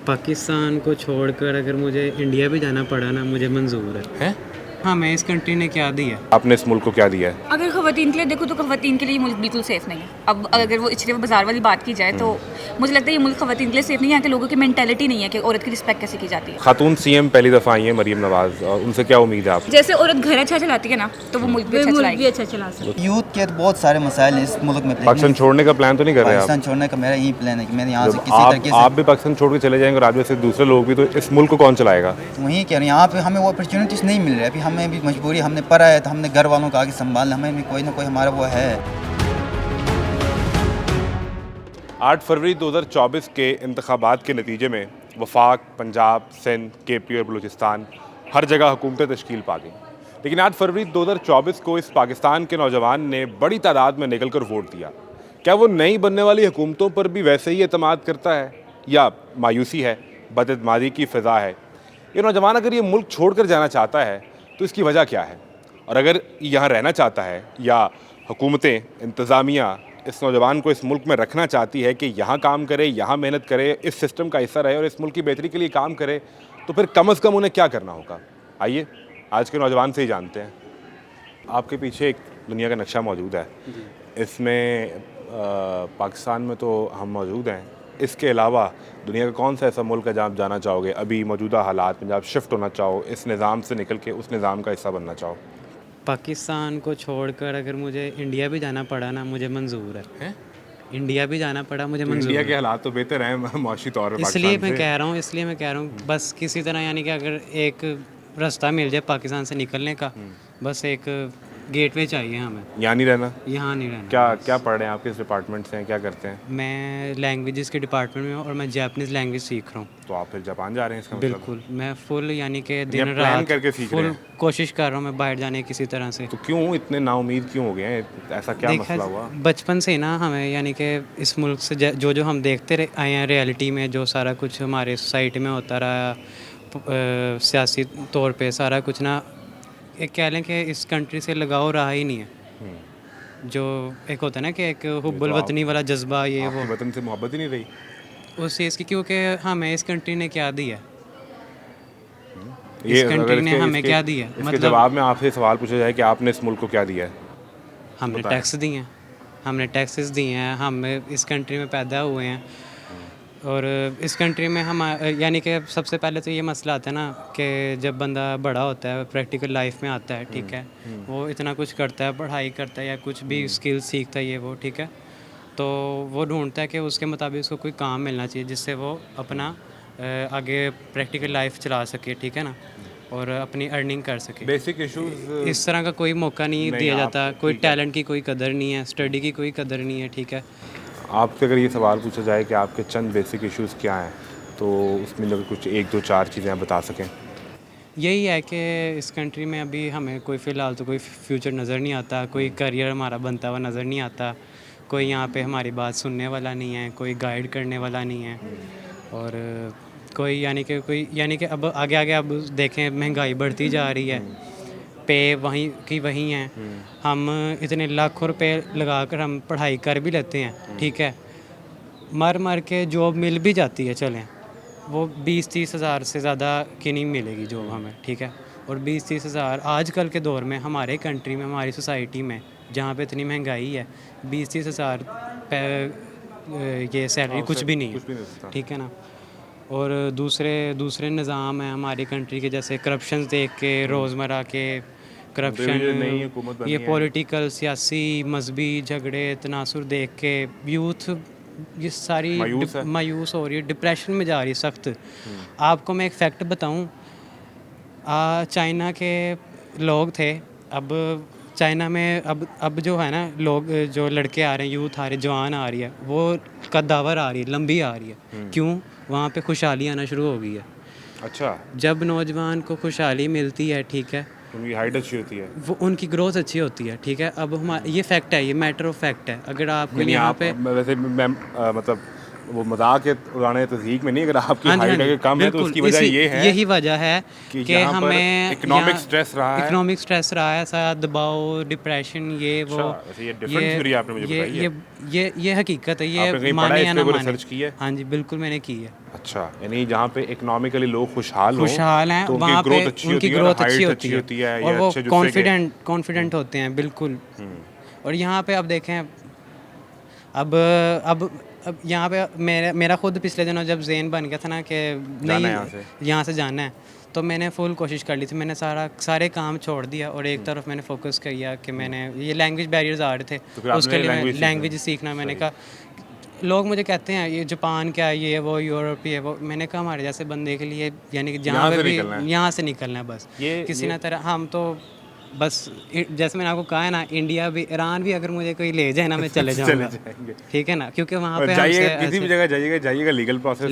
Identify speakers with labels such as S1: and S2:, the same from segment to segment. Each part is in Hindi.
S1: पाकिस्तान को छोड़कर अगर मुझे इंडिया भी जाना पड़ा ना, मुझे मंजूर है। हाँ, मैं इस कंट्री ने क्या दिया।
S2: आपने इस मुल्क को क्या दिया है?
S3: अगर ख़वातीन के लिए देखो तो ख़वातीन के लिए ये मुल्क बिल्कुल सेफ़ नहीं है। अब अगर वो इचरे बाज़ार वाली बात की जाए तो मुझे लगता है ये मुल्क ख़वातीन के लिए सेफ़ नहीं है। यहाँ के लोगों की मेंटालिटी नहीं है कि औरत की रिस्पेक्ट कैसे की जाती है।
S2: खातून सीएम पहली दफ़ा आई हैं मरीम नवाज़, और उनसे क्या उम्मीद है आप?
S3: जैसे औरत घर अच्छा चलाती है ना, तो वो मुल्क भी अच्छा चलाएगी।
S4: अच्छा चला सकते।
S5: यूथ के तो बहुत सारे मसाइल हैं इस मुल्क में।
S2: पाकिस्तान छोड़ने का प्लान तो नहीं कर रहे आप?
S5: पाकिस्तान छोड़ने का मेरा यही प्लान है कि मैंने यहाँ से
S2: जब
S5: किसी तरीके से
S2: आप भी पाकिस्तान छोड़ के चले जाएंगे और आप जैसे दूसरे लोग भी, तो इस मुल्क को कौन चलाएगा?
S5: वहीं कह रहे हैं यहाँ पे हमें वो अपॉर्चुनिटीज़ नहीं मिल रही है। अभी हमें भी मजबूरी, हमने पढ़ा है तो हमने घर वालों का आगे संभालना, हमें भी कोई ना कोई हमारा वो है।
S2: 8 फरवरी 2024 के इंतखाबात के नतीजे में वफाक, पंजाब, सिंध, केपी और बलूचिस्तान हर जगह हुकूमतें तश्कील पा गई। लेकिन 8 फरवरी 2024 को इस पाकिस्तान के नौजवान ने बड़ी तादाद में निकल कर वोट दिया। क्या वो नई बनने वाली हुकूमतों पर भी वैसे ही एतमाद करता है, या मायूसी है, बदअतमादी की फ़िज़ा है? ये नौजवान अगर ये मुल्क छोड़ कर जाना चाहता है तो इसकी वजह क्या है? और अगर यहाँ रहना चाहता है, या हुकूमतें, इंतज़ामिया इस नौजवान को इस मुल्क में रखना चाहती है कि यहाँ काम करे, यहाँ मेहनत करे, इस सिस्टम का हिस्सा रहे और इस मुल्क की बेहतरी के लिए काम करे, तो फिर कम अज़ कम उन्हें क्या करना होगा? आइए आज के नौजवान से ही जानते हैं। आपके पीछे एक दुनिया का नक्शा मौजूद है। इसमें पाकिस्तान में तो हम मौजूद हैं, इसके अलावा दुनिया का कौन सा ऐसा मुल्क है जहाँ आप जाना चाहोगे? अभी मौजूदा हालात में जहाँ आप शिफ्ट होना चाहो, इस निज़ाम से निकल के उस निज़ाम का हिस्सा बनना चाहो?
S1: पाकिस्तान को छोड़कर अगर मुझे इंडिया भी जाना पड़ा ना, मुझे मंजूर है। इंडिया भी जाना पड़ा, मुझे मंजूर
S2: इंडिया
S1: है।
S2: के हालात तो बेहतर हैं मौशी तौर पर
S1: इसलिए
S2: पाकिस्तान
S1: मैं
S2: से।
S1: कह रहा हूँ बस किसी तरह, यानी कि अगर एक रास्ता मिल जाए पाकिस्तान से निकलने का, बस एक गेटवे चाहिए हमें।
S2: यहाँ नहीं रहना?
S1: यहाँ नहीं रहना।
S2: क्या क्या पढ़ रहे हैं आप? किस डिपार्टमेंट से हैं? क्या करते हैं?
S1: मैं लैंग्वेजेस के डिपार्टमेंट में हूँ और मैं जापानीज़ लैंग्वेज सीख रहा हूँ।
S2: तो आप फिर जापान जा रहे हैं इसका मतलब?
S1: बिल्कुल, मैं फुल, यानी कि
S2: या
S1: दिन
S2: प्लान
S1: रात
S2: करके सीख रहे
S1: फुल
S2: हैं?
S1: कोशिश कर रहा हूँ मैं बाहर जाने की किसी तरह से।
S2: तो क्यों इतने नाउमीद क्यों हो गए हैं? ऐसा क्या
S1: देखा
S2: मसला हुआ?
S1: बचपन से ही ना हमें, यानी कि इस मुल्क से जो जो हम देखते आए हैं रियलिटी में, जो सारा कुछ हमारे सोसाइटी में होता रहा, सियासी तौर पे सारा कुछ ना, एक कह लें कि इस कंट्री से लगाव रहा ही नहीं है। जो एक होता है ना कि एक हुब्बुल वतनी वाला जज्बा, ये वो
S2: आपके वतन से मोहब्बत ही नहीं रही?
S1: उस चीज़ की, क्योंकि हमें इस कंट्री ने क्या दिया,
S2: ये
S1: इस कंट्री
S2: अगर
S1: ने हमें क्या दिया?
S2: इसके
S1: मतलब
S2: जवाब में आपसे सवाल पूछा जाए कि आपने इस मुल्क को क्या दिया है?
S1: हमने
S2: बताएं।
S1: टैक्स दिए हैं, हमने टैक्सेस दिए हैं, हम इस कंट्री में पैदा हुए हैं। और इस कंट्री में हम, यानी कि सबसे पहले तो ये मसला आता है ना कि जब बंदा बड़ा होता है, प्रैक्टिकल लाइफ में आता है, ठीक है, वो इतना कुछ करता है, पढ़ाई करता है या कुछ भी स्किल सीखता है, ये वो, ठीक है, तो वो ढूंढता है कि उसके मुताबिक उसको कोई काम मिलना चाहिए जिससे वो अपना आगे प्रैक्टिकल लाइफ चला सके, ठीक है ना, और अपनी अर्निंग कर सके।
S2: बेसिक इश्यूज
S1: इस तरह का कोई मौका नहीं दिया
S2: आप-
S1: जाता, कोई
S2: ठीक है।
S1: टैलेंट की कोई कदर नहीं है, स्टडी की कोई कदर नहीं है, ठीक है।
S2: आपसे अगर ये सवाल पूछा जाए कि आपके चंद बेसिक इश्यूज क्या हैं, तो उसमें अगर कुछ 1 2 4 चीज़ें आप बता सकें?
S1: यही है कि इस कंट्री में अभी हमें कोई फ़िलहाल तो कोई फ्यूचर नज़र नहीं आता, कोई करियर हमारा बनता हुआ नज़र नहीं आता, कोई यहाँ पे हमारी बात सुनने वाला नहीं है, कोई गाइड करने वाला नहीं है, और कोई, यानी कि अब आगे आगे अब देखें, महंगाई बढ़ती जा रही है, पे वहीं की वहीं हैं, हम इतने लाखों रुपए लगा कर हम पढ़ाई कर भी लेते हैं, ठीक है, मर मर के जॉब मिल भी जाती है, चलें, वो 20-30 हज़ार से ज़्यादा की नहीं मिलेगी जॉब हमें, ठीक है, और 20-30 हज़ार आजकल के दौर में हमारे कंट्री में, हमारी सोसाइटी में, जहाँ पे इतनी महंगाई है, 20-30 हज़ार ये सैलरी कुछ भी नहीं
S2: कुछ भी
S1: है,
S2: नहीं सकता।
S1: ठीक है ना। और दूसरे निज़ाम हैं हमारी कंट्री के, जैसे करप्शन देख के, रोज़मर्रा के
S2: ये नई
S1: करप्शन,
S2: हुकूमत बनी
S1: ये
S2: है।
S1: पॉलिटिकल, सियासी, मजहबी झगड़े, तनासुर देख के यूथ ये सारी
S2: मायूस है।
S1: मायूस हो रही है, डिप्रेशन में जा रही है सख्त। आपको मैं एक फैक्ट बताऊं, चाइना के लोग थे, अब चाइना में अब जो है ना, लोग जो लड़के आ रहे हैं, यूथ आ रहे हैं, जवान आ रही है, वो कद्दावर आ रही है, लंबी आ रही है। क्यों? वहाँ पे खुशहाली आना शुरू हो गई है।
S2: अच्छा,
S1: जब नौजवान को खुशहाली मिलती है, ठीक है,
S2: उनकी हाइट अच्छी होती है?
S1: वो उनकी ग्रोथ अच्छी होती है, ठीक है। अब हमारा ये फैक्ट है, ये मैटर ऑफ फैक्ट है। अगर आपको
S2: नहीं,
S1: यहाँ
S2: आप
S1: पे
S2: वैसे मैं मतलब वो मजाक के उड़ाने तज़हीक में नहीं, अगर आपकी
S1: हाँ जी, हाँ
S2: हाइट
S1: जी,
S2: अगर कम है तो
S1: बिल्कुल,
S2: उसकी वजह ये है
S1: यही वजह है
S2: कि
S1: कि
S2: यहाँ पर
S1: हमें
S2: इकोनॉमिक स्ट्रेस रहा है।
S1: इकोनॉमिक स्ट्रेस रहा है, ऐसा दबाव, डिप्रेशन, ये वो।
S2: अच्छा, वैसे ये different theory आपने मुझे बताई है।
S1: ये हकीकत है, ये
S2: आपने कहीं पढ़ा
S1: माने
S2: है
S1: या
S2: इस
S1: ना
S2: पे कोई
S1: माने।
S2: रिसर्च की है?
S1: हाँ जी, बिल्कुल मैंने की है।
S2: अच्छा, यानी जहाँ पे इकोनॉमिकली लोग खुशहाल हों
S1: हैं
S2: तो उनकी
S1: वहाँ पे,
S2: ग्रोथ अच्छी
S1: उनकी
S2: होती है और
S1: ग्रोथ
S2: हाइट
S1: अच्छी होती है
S2: या
S1: और वो
S2: अच्छे जिससे के
S1: कॉन्फिडेंट होते हैं बिल्कुल। और यहाँ पे अब देखें, अब यहाँ पे मेरा खुद पिछले दिनों जब ज़ेन बन गया था ना कि
S2: जाना है
S1: यहाँ से जाना है, तो मैंने फुल कोशिश कर ली थी। मैंने सारे काम छोड़ दिया और एक तरफ मैंने फोकस किया कि मैंने ये लैंग्वेज बैरियर्स आ रहे थे,
S2: तो फिर आपने
S1: उसके लिए
S2: language सीखना।
S1: लैंग्वेज सीखना। मैंने कहा, लोग मुझे कहते हैं ये जापान क्या है, ये वो यूरोप ये वो। मैंने कहा हमारे जैसे बंदे के लिए यानी कि जहाँ
S2: यहाँ
S1: पे
S2: से
S1: भी
S2: निकलना है।
S1: यहाँ से निकलना है बस। किसी ना तरह हम तो बस जैसे मैंने आपको कहा है ना, इंडिया भी, ईरान भी अगर मुझे कोई ले जाए ना, मैं चले जाऊँगा।
S2: जाएंगे।
S1: ठीक है ना, क्योंकि वहाँ
S2: और
S1: पे
S2: जाइएगा
S1: हमसे
S2: किसी भी जगह जाइएगा लीगल प्रोसेस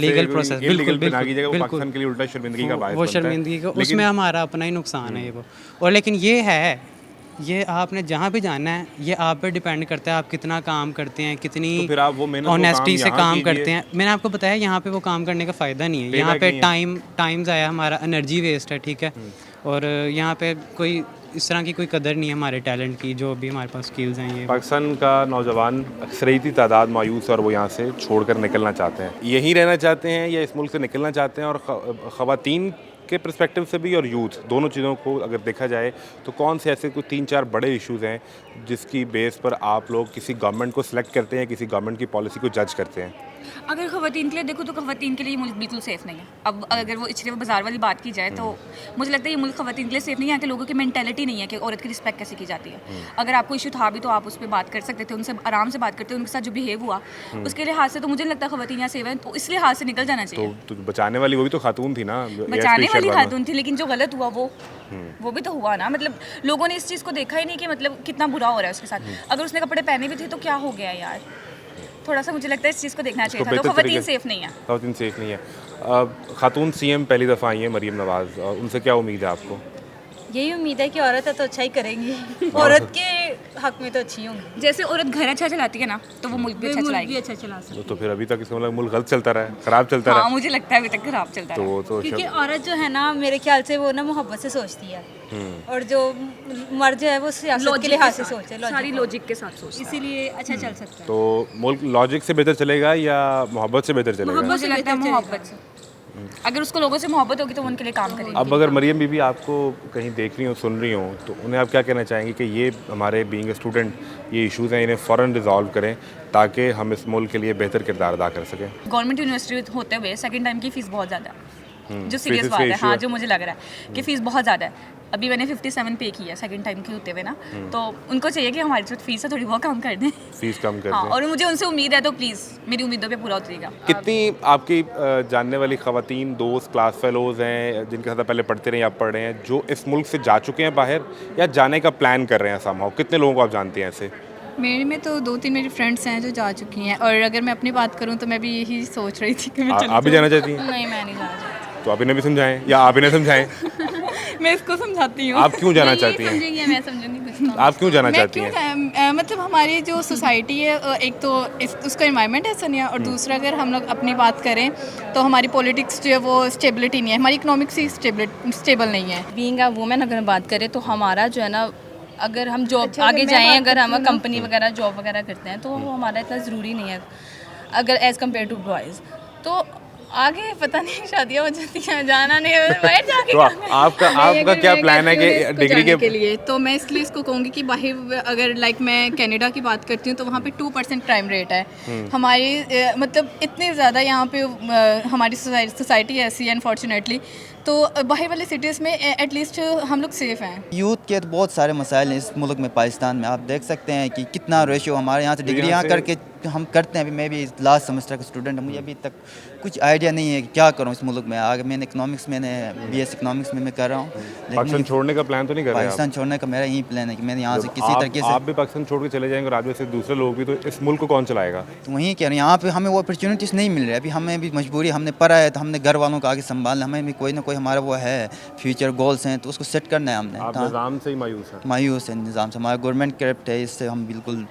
S1: बिल्कुल
S2: पे ना कीजिएगा, वो
S1: बिल्कुल
S2: पाकिस्तान के लिए उल्टा शर्मिंदगी का बायस
S1: वो
S2: बनता है।
S1: शर्मिंदगी को,
S2: लेकिन
S1: उसमें हमारा अपना ही नुकसान है ये वो। और लेकिन ये है, ये आपने जहाँ भी जाना है, ये आप पे डिपेंड करता है आप कितना काम करते हैं, कितनी
S2: तो फिर आप वो मेहनत, वो
S1: ऑनेस्टी
S2: काम
S1: से
S2: यहाँ
S1: काम
S2: कीजिए।
S1: करते हैं। मैंने आपको बताया यहाँ पे वो काम करने का फ़ायदा नहीं है, यहाँ
S2: Payback
S1: पे
S2: नहीं है।
S1: टाइम ज़ाया, हमारा एनर्जी वेस्ट है, ठीक है। और यहाँ पे कोई इस तरह की कोई कदर नहीं है हमारे टैलेंट की, जो भी हमारे पास स्किल्स हैं ये।
S2: पाकिस्तान का नौजवान अक्सरियती तादाद मायूस है और वो यहाँ से छोड़कर निकलना चाहते हैं, यहीं रहना चाहते हैं या इस मुल्क से निकलना चाहते हैं। और ख़वातीन के पर्सपेक्टिव से भी और यूथ, दोनों चीज़ों को अगर देखा जाए तो कौन से ऐसे कोई 3-4 बड़े इश्यूज़ हैं जिसकी बेस पर आप लोग किसी गवर्नमेंट को सिलेक्ट करते हैं, किसी गवर्नमेंट की पॉलिसी को जज करते हैं?
S3: अगर ख़वातीन के लिए देखो तो ख़वातीन के लिए ये मुल्क बिल्कुल सेफ़ नहीं है। अब अगर वो इचरे बाज़ार वाली बात की जाए तो मुझे लगता है ये मुल्क ख़वातीन के लिए सेफ़ नहीं है। यहाँ के लोगों की मेंटालिटी नहीं है कि औरत की रिस्पेक्ट कैसे की जाती है। अगर आपको इशू था भी तो आप उस पर बात कर सकते थे, उनसे आराम से बात करते, उनके साथ जो बिहेव हुआ उसके लिहाज से तो मुझे नहीं लगता ख़वातीन यहाँ सेफ है, तो इस लिहाज से निकल जाना चाहिए।
S2: तो बचाने वाली वो भी तो खातून थी ना,
S3: बचाने वाली खातून थी, लेकिन जो गलत हुआ वो भी तो हुआ ना। मतलब लोगों ने इस चीज़ को देखा ही नहीं कि मतलब कितना बुरा हो रहा है उसके साथ। अगर उसने कपड़े पहने भी थे तो क्या हो गया यार, थोड़ा सा मुझे लगता है इस चीज़ को देखना चाहिए था। तो ख़वातीन सेफ नहीं है,
S2: ख़वातीन सेफ नहीं है। खातून सीएम पहली दफ़ा आई है मरीम नवाज़, उनसे क्या उम्मीद है आपको?
S4: यही उम्मीद है कि औरत है तो अच्छा ही करेंगी। औरत के हक में तो अच्छी होंगी।
S3: जैसे औरत घर अच्छा चलाती है ना, तो वो मुल्क भी अच्छा चलाएगी।
S4: अच्छा चला सकती
S2: तो फिर अभी तक इसका मतलब मुल्क गलत चलता रहा है, ख़राब चलता रहा
S3: हाँ,
S2: है।
S3: मुझे लगता है अभी तक खराब चलता
S2: तो
S3: है।
S2: वो तो
S4: क्योंकि औरत जो है ना, मेरे ख्याल से वो ना मोहब्बत से सोचती है, और जो मर्द जो है वो सियासत के लिहाज से सोचे,
S3: सारी लॉजिक के साथ सोचती है।
S4: इसीलिए अच्छा चल सकता है।
S2: तो मुल्क लॉजिक से बेहतर चलेगा या मोहब्बत से बेहतर चलेगा?
S3: मुझे लगता है मोहब्बत से। अगर उसको लोगों से मोहब्बत होगी तो वो उनके लिए काम करेगी।
S2: अब अगर मरियम बीबी आपको कहीं देख रही हो, सुन रही हो, तो उन्हें आप क्या कहना चाहेंगे कि ये हमारे बीइंग ए स्टूडेंट ये इश्यूज़ हैं, इन्हें फ़ौरन रिजॉल्व करें ताकि हम इस मुल्क के लिए बेहतर किरदार अदा कर सकें?
S3: गवर्नमेंट यूनिवर्सिटी होते हुए सेकंड टाइम की फ़ीस बहुत ज़्यादा है, जो सीरियस
S2: fees
S3: बात
S2: का
S3: है।
S2: issue
S3: हाँ,
S2: है।
S3: जो मुझे लग रहा है कि फ़ीस बहुत ज़्यादा है। अभी मैंने 57 पे की है सेकंड टाइम की होते हुए ना, तो उनको चाहिए कि हमारी जो फीस है थोड़ी बहुत कम कर दें।
S2: फीस कम कर
S3: हाँ,
S2: दें।
S3: और मुझे उनसे उम्मीद है तो प्लीज़ मेरी उम्मीदों पे पूरा उतरेगा।
S2: कितनी आपकी जानने वाली ख़वातीन दोस्त क्लास फेलोज़ हैं जिनके साथ आप पहले पढ़ते रहे या पढ़ रहे हैं, जो इस मुल्क से जा चुके हैं बाहर या जाने का प्लान कर रहे हैं समहाउ? कितने लोगों को आप जानते हैं ऐसे?
S6: मेरे में तो 2-3 मेरी फ्रेंड्स हैं जो जा चुकी हैं, और अगर मैं अपनी बात करूं तो मैं भी यही सोच रही थी कि मैं
S2: आप भी जाना चाहती हैं?
S4: नहीं, मैं नहीं जाना चाहती।
S2: तो आप इन्हें भी समझाएं या आप इन्हें समझाएं?
S6: मैं इसको समझाती हूँ।
S2: आप क्यों जाना चाहती हैं?
S4: समझेंगी, मैं समझूंगी कुछ तो।
S2: आप क्यों जाना
S6: मैं
S2: चाहती
S6: क्यों
S2: हैं?
S6: मतलब हमारी जो सोसाइटी है, एक तो उसका इन्वायरमेंट ऐसा नहीं है, और दूसरा अगर हम लोग अपनी बात करें तो हमारी पॉलिटिक्स जो है वो स्टेबिलिटी नहीं है, हमारी इकोनॉमिक्स ही स्टेबल नहीं है।
S4: बीइंग अ वुमेन अगर बात करें तो हमारा जो है ना, अगर हम जॉब
S6: अच्छा,
S4: आगे
S6: अगर मैं
S4: जाएं,
S6: बात
S4: अगर हम
S6: करती हूँ
S4: कंपनी वगैरह जॉब वगैरह करते हैं तो वो हमारा इतना ज़रूरी नहीं है अगर एज़ कम्पेयर टू बॉयज़। तो आगे पता नहीं शादियाँ हो जाती हैं, जाना नहीं है बाहर जाके।
S2: तो आपका क्या प्लान है कि डिग्री
S6: के लिए तो मैं इसलिए इसको कहूँगी कि बाहर अगर लाइक मैं कनाडा की बात करती हूँ तो वहाँ पे 2% क्राइम रेट है। हमारी मतलब इतने ज़्यादा यहाँ पे हमारी सोसाइटी ऐसी है अनफॉर्चुनेटली, तो बाहर वाले सिटीज़ में एटलीस्ट हम लोग सेफ़ हैं।
S5: यूथ के तो बहुत सारे मसाइल हैं इस मुल्क में, पाकिस्तान में। आप देख सकते हैं कि कितना रेशो हमारे यहाँ से डिग्री यहाँ करके हम करते हैं। अभी मैं भी लास्ट सेमेस्टर का स्टूडेंट हूँ, मुझे अभी तक कुछ आइडिया नहीं है कि क्या करूँ इस मुल्क में। आगे मैंने BS इकोनॉमिक्स में मैं कर रहा हूँ,
S2: पाकिस्तान
S5: लेकिन
S2: छोड़ने का प्लान तो नहीं कर रहे आप?
S5: पाकिस्तान छोड़ने का मेरा यही प्लान है कि मैंने यहाँ से किसी
S2: आप
S5: तरीके से
S2: भी पाकिस्तान छोड़ के चले जाएंगे और आप जैसे दूसरे लोग भी, तो इस मुल्क को कौन चलाएगा?
S5: तो वहीं कह रहे हैं, यहाँ पे हमें वो अपॉर्चुनिटीज़ नहीं मिल रही। अभी हमें भी मजबूरी, हमने पढ़ा है तो हमने घर वालों को आगे संभालना, हमें भी कोई ना कोई हमारा वो है फ्यूचर गोल्स हैं, तो उसको सेट करना है हमने।
S2: आप निज़ाम से ही मायूस हैं?
S5: मायूस है निज़ाम से, हमारा गवर्नमेंट करप्ट है, इससे हम बिल्कुल